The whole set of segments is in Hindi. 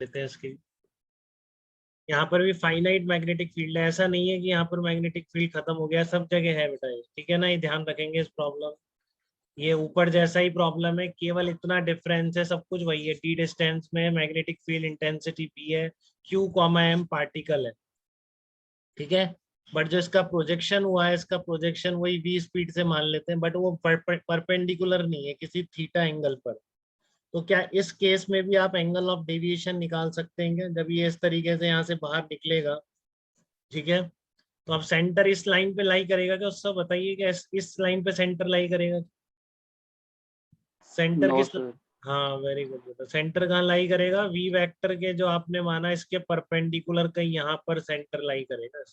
लेते हैं इसके। यहाँ पर भी फाइनाइट मैग्नेटिक फील्ड है, ऐसा नहीं है कि यहाँ पर मैग्नेटिक फील्ड खत्म हो गया, सब जगह है बेटा ये, ठीक है ना, ये ध्यान रखेंगे इस प्रॉब्लम। ये ऊपर जैसा ही प्रॉब्लम है, केवल इतना डिफरेंस है, सब कुछ वही है। टी डिस्टेंस में मैग्नेटिक फील्ड इंटेंसिटी पी है, क्यू कॉमा एम पार्टिकल है, ठीक है। बट जो इसका प्रोजेक्शन हुआ है, इसका प्रोजेक्शन वही वी स्पीड से मान लेते हैं, बट वो परपेंडिकुलर नहीं है किसी थीटा एंगल पर। तो क्या इस केस में भी आप एंगल ऑफ डेविएशन निकाल सकते हैं क्या, जब ये इस तरीके से यहाँ से बाहर निकलेगा, ठीक है। तो अब सेंटर इस लाइन पे लाई करेगा क्या, उससे बताइए कि इस लाइन पे सेंटर लाई करेगा, सेंटर नो किस। सर। हाँ वेरी गुड बेटा, सेंटर कहाँ लाई करेगा, वी वेक्टर के जो आपने माना इसके परपेंडिकुलर कहीं यहाँ पर सेंटर लाई करेगा,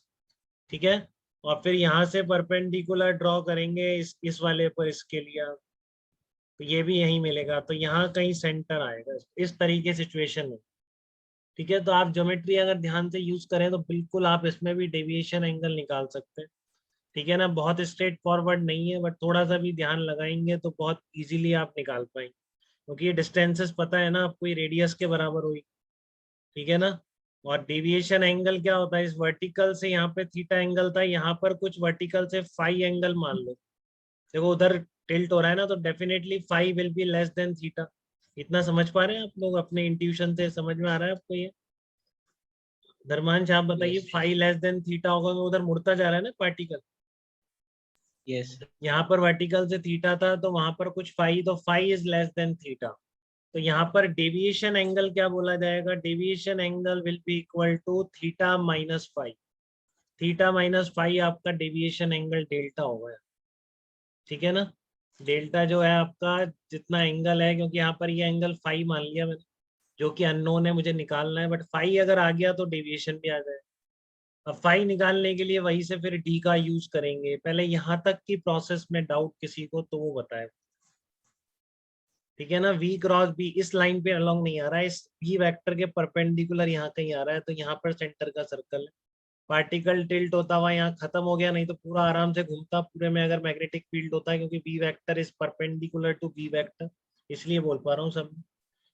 ठीक है। और फिर यहाँ से परपेंडिकुलर ड्रॉ करेंगे इस वाले पर, इसके लिए आप, तो ये भी यही मिलेगा, तो यहाँ कहीं सेंटर आएगा इस तरीके सिचुएशन में, ठीक है। तो आप ज्योमेट्री अगर ध्यान से यूज करें तो बिल्कुल आप इसमें भी डेविएशन एंगल निकाल सकते हैं, ठीक है ना। बहुत स्ट्रेट फॉरवर्ड नहीं है, बट थोड़ा सा भी ध्यान लगाएंगे तो बहुत इजीली आप निकाल पाएंगे, क्योंकि ये डिस्टेंसेस पता है ना आपको, ये रेडियस के बराबर हुई, ठीक है ना। और डेविएशन एंगल क्या होता है, इस वर्टिकल से यहाँ पे थीटा एंगल था, यहाँ पर कुछ वर्टिकल से फाई एंगल मान लो, देखो उधर टिल्ट हो रहा है ना, तो definitely phi will be less than theta. इतना समझ पा रहे हैं आप लोग, अपने इंट्यूशन से समझ में आ रहा है आपको ये। धर्मांश आप बताइए, yes phi less than theta होगा तो उधर मुड़ता जा रहा है ना पार्टिकल, यस। यहाँ पर वर्टिकल से थीटा था तो वहां पर कुछ फाई, तो phi is less than theta. तो यहाँ पर डेविएशन एंगल क्या बोला जाएगा, deviation angle will be equal to theta minus phi. Theta minus phi आपका डेविएशन एंगल डेल्टा होगा, ठीक है ना। डेल्टा जो है आपका जितना एंगल है, क्योंकि यहाँ पर ये एंगल फाई मान लिया मैंने, जो कि अननोन है, मुझे निकालना है, बट फाई अगर आ गया तो डेविएशन भी आ जाए। अब फाई निकालने के लिए वहीं से फिर डी का यूज करेंगे। पहले यहाँ तक की प्रोसेस में डाउट किसी को तो वो बताए, ठीक है ना। वी क्रॉस बी इस लाइन पे अलोंग नहीं आ रहा है, इस बी वेक्टर के परपेंडिकुलर यहाँ कहीं आ रहा है, तो यहाँ पर सेंटर का सर्कल है। पार्टिकल टिल्ट होता हुआ यहाँ खत्म हो गया, नहीं तो पूरा आराम से घूमता पूरे में अगर मैग्नेटिक फील्ड होता है, क्योंकि B vector is perpendicular to B vector, इसलिए बोल पा रहा हूँ सब,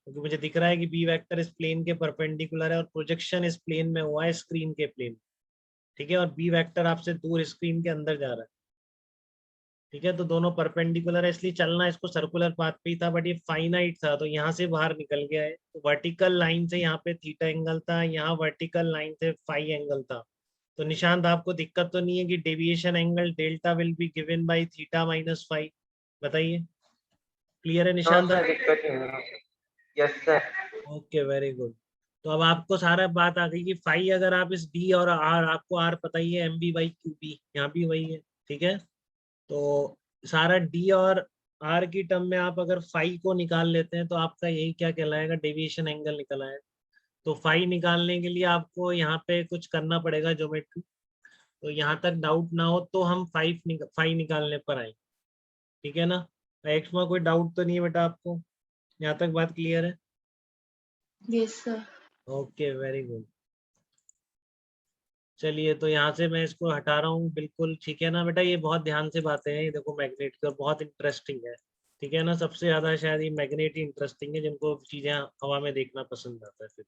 क्योंकि मुझे दिख रहा है कि बी वेक्टर इस प्लेन के परपेंडिकुलर है और प्रोजेक्शन इस प्लेन में हुआ है, स्क्रीन के प्लेन, ठीक है। और बी वेक्टर आपसे दूर स्क्रीन के अंदर जा रहा है, ठीक है। तो दोनों परपेंडिकुलर है, इसलिए चलना इसको सर्कुलर पाथ पे ही था, बट ये फाइनाइट था तो यहाँ से बाहर निकल गया है। तो वर्टिकल लाइन से यहाँ पे थीटा एंगल था, यहाँ वर्टिकल लाइन से फाई एंगल था। तो निशांत आपको दिक्कत तो नहीं है कि deviation angle delta will be given by theta minus phi, बताइए, क्लियर है नो निशांत सर, आप। दिक्कत नहीं है। Yes sir. Okay very good. तो अब आपको सारा बात आ गई कि फाई अगर आप इस डी और आर, आपको आर पता ही है, M B by Q B, यहाँ भी वही है, ठीक है। तो सारा डी और आर की टर्म में आप अगर फाई को निकाल लेते हैं तो आपका यही क्या कहलाएगा, डेविएशन एंगल निकल आएगा। तो फाई निकालने के लिए आपको यहाँ पे कुछ करना पड़ेगा ज्योमेट्री, तो यहाँ तक डाउट ना हो तो हम फाई निकालने पर आए, ठीक है ना। एक्स में कोई डाउट तो नहीं है बेटा आपको, यहाँ तक बात क्लियर है। Yes sir. Okay very good. चलिए तो यहाँ से मैं इसको हटा रहा हूँ, बिल्कुल ठीक है ना बेटा। ये बहुत ध्यान से बातें हैं, ये देखो मैग्नेट की, और बहुत इंटरेस्टिंग है, ठीक है ना। सबसे ज्यादा शायद ये मैग्नेट ही इंटरेस्टिंग है, जिनको चीजें हवा में देखना पसंद आता है फिर,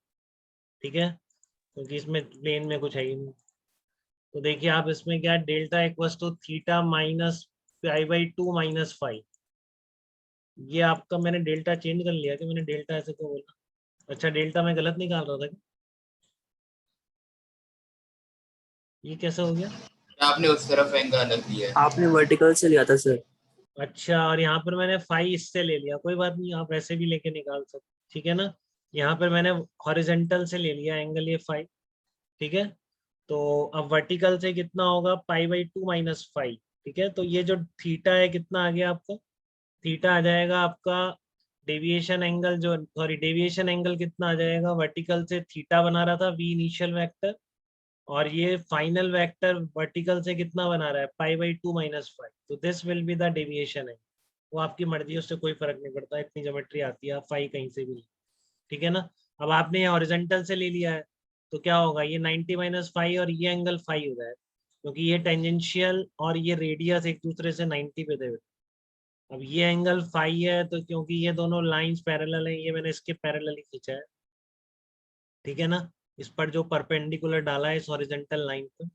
ठीक है, क्योंकि इसमें प्लेन में कुछ है ही नहीं। तो देखिए आप इसमें क्या, delta equals to theta minus pi by two minus five. ये आपका मैंने डेल्टा चेंज कर लिया कि मैंने डेल्टा ऐसे क्यों बोला, अच्छा डेल्टा मैं गलत निकाल रहा था क्या? ये कैसे हो गया, आपने उस तरफ एंगल अलग लिया है। आपने वर्टिकल से लिया था सर। अच्छा, और यहाँ पर मैंने फाई इससे ले लिया, कोई बात नहीं, आप ऐसे भी लेके निकाल सकते, ठीक है ना। यहाँ पर मैंने हॉरिजेंटल से ले लिया एंगल, ये फाई, ठीक है। तो अब वर्टिकल से कितना होगा, पाई बाई टू माइनस फाइव, ठीक है। तो ये जो थीटा है कितना आ गया आपका, थीटा आ जाएगा आपका, डेविएशन एंगल जो, सॉरी डेविएशन एंगल कितना आ जाएगा, वर्टिकल से थीटा बना रहा था वी इनिशियल वेक्टर, और ये फाइनल वेक्टर वर्टिकल से कितना बना रहा है, pi by two minus five. तो this will be the deviation है, वो आपकी मर्जी है, उससे कोई फर्क नहीं पड़ता, इतनी ज्योमेट्री आती है, आप फाई कहीं से भी ले, ठीक है ना। अब आपने ये हॉरिजॉन्टल से ले लिया है, तो क्या होगा, ये 90 माइनस फाइव और ये एंगल फाइव हो जाए, क्योंकि ये टेंजेंशियल और ये रेडियस एक दूसरे से 90 पे थे। अब ये एंगल फाइव है, तो क्योंकि ये दोनों लाइंस पैरेलल हैं, ये मैंने इसके पैरेलल ही खींचा है, ठीक है ना, इस पर जो परपेंडिकुलर डाला है इस हॉरिजॉन्टल लाइन पर,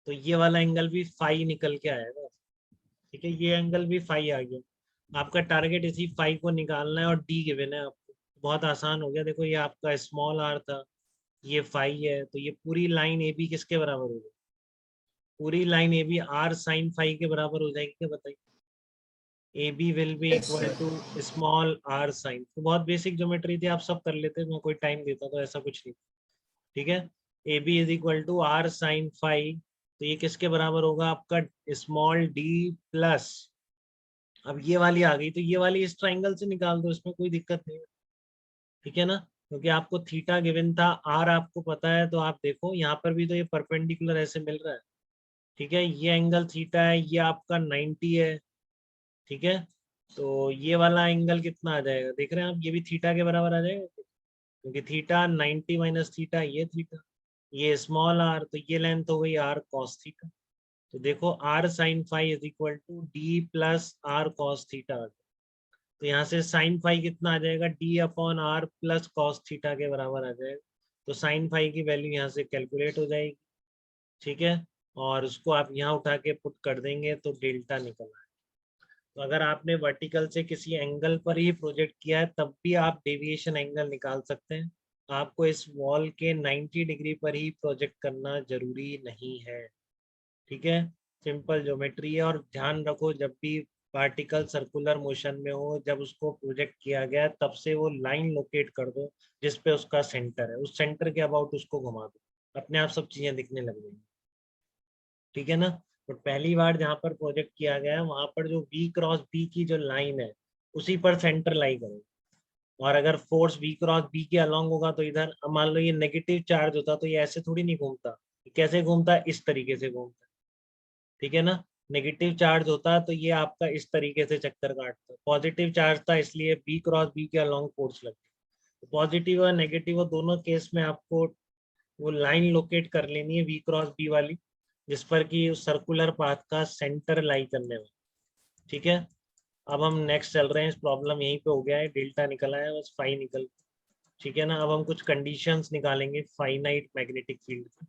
तो ये वाला एंगल भी फाई निकल के आएगा। ठीक है, ये एंगल भी फाई आ गया। आपका टारगेट इसी फाई को निकालना है और डी गिवन है आपको, बहुत आसान हो गया। देखो ये आपका स्मॉल आर था, ये फाई है, तो ये पूरी लाइन ए बी किसके बराबर हो जाएगी? पूरी line A B R sine phi के बराबर हो जाएगी क्या, बताइए? A B will be Yes, equal sir. To small R sine. तो बहुत बेसिक ज्योमेट्री थी, आप सब कर लेते, मैं कोई टाइम देता तो ऐसा कुछ नहीं। ठीक है, A B is equal to R sine phi, तो ये किसके बराबर होगा आपका? स्मॉल डी प्लस, अब ये वाली आ गई तो ये वाली इस ट्राइंगल से निकाल दो, इसमें कोई दिक्कत नहीं है। ठीक है ना, क्योंकि आपको थीटा गिवन था, आर आपको पता है, तो आप देखो यहाँ पर भी तो ये परपेंडिकुलर ऐसे मिल रहा है। ठीक है, ये एंगल थीटा है, ये आपका 90 है। ठीक है, तो ये वाला एंगल कितना आ जाएगा, देख रहे हैं आप? ये भी थीटा के बराबर आ जाएगा, क्योंकि थीटा 90 माइनस थीटा, ये थीटा, ये स्मॉल आर, तो ये लेंथ हो गई आर कॉस थीटा। तो देखो R sine phi is equal to D plus R cos theta. तो यहाँ से साइन फाई कितना आ जाएगा? D upon R plus cos theta के बराबर आ जाएगा। तो साइन फाई की वैल्यू यहाँ से कैलकुलेट हो जाएगी। ठीक है, और उसको आप यहाँ उठा के पुट कर देंगे तो डेल्टा निकल आएगा। तो अगर आपने वर्टिकल से किसी एंगल पर ही प्रोजेक्ट किया है तब भी आप डेविएशन एंगल निकाल सकते हैं। आपको इस वॉल के 90 डिग्री पर ही प्रोजेक्ट करना जरूरी नहीं है। ठीक है, सिंपल ज्योमेट्री है। और ध्यान रखो, जब भी पार्टिकल सर्कुलर मोशन में हो, जब उसको प्रोजेक्ट किया गया तब से वो लाइन लोकेट कर दो जिस पे उसका सेंटर है, उस सेंटर के अबाउट उसको घुमा दो, अपने आप सब चीजें दिखने लग जाएंगी। ठीक है ना, तो पहली बार जहाँ पर प्रोजेक्ट किया गया है वहां पर जो V क्रॉस B की जो लाइन है उसी पर सेंटर लाई करो। और अगर फोर्स V क्रॉस B के अलॉन्ग होगा तो इधर, अब मान लो ये नेगेटिव चार्ज होता तो ये ऐसे थोड़ी नहीं घूमता, कैसे घूमता? इस तरीके से घूमता। ठीक है ना, नेगेटिव चार्ज होता तो ये आपका इस तरीके से चक्कर काटता, पॉजिटिव चार्ज था इसलिए B क्रॉस B के अलॉन्ग फोर्स लगती। तो पॉजिटिव और नेगेटिव दोनों केस में आपको वो लाइन लोकेट कर लेनी है V क्रॉस B वाली, जिस पर कि उस सर्कुलर पाथ का सेंटर लाई करने में। ठीक है, अब हम नेक्स्ट चल रहे हैं। इस प्रॉब्लम यहीं पे हो गया है, डेल्टा निकला है, बस फाई निकल। ठीक है ना, अब हम कुछ कंडीशंस निकालेंगे फाइनाइट मैग्नेटिक फील्ड की।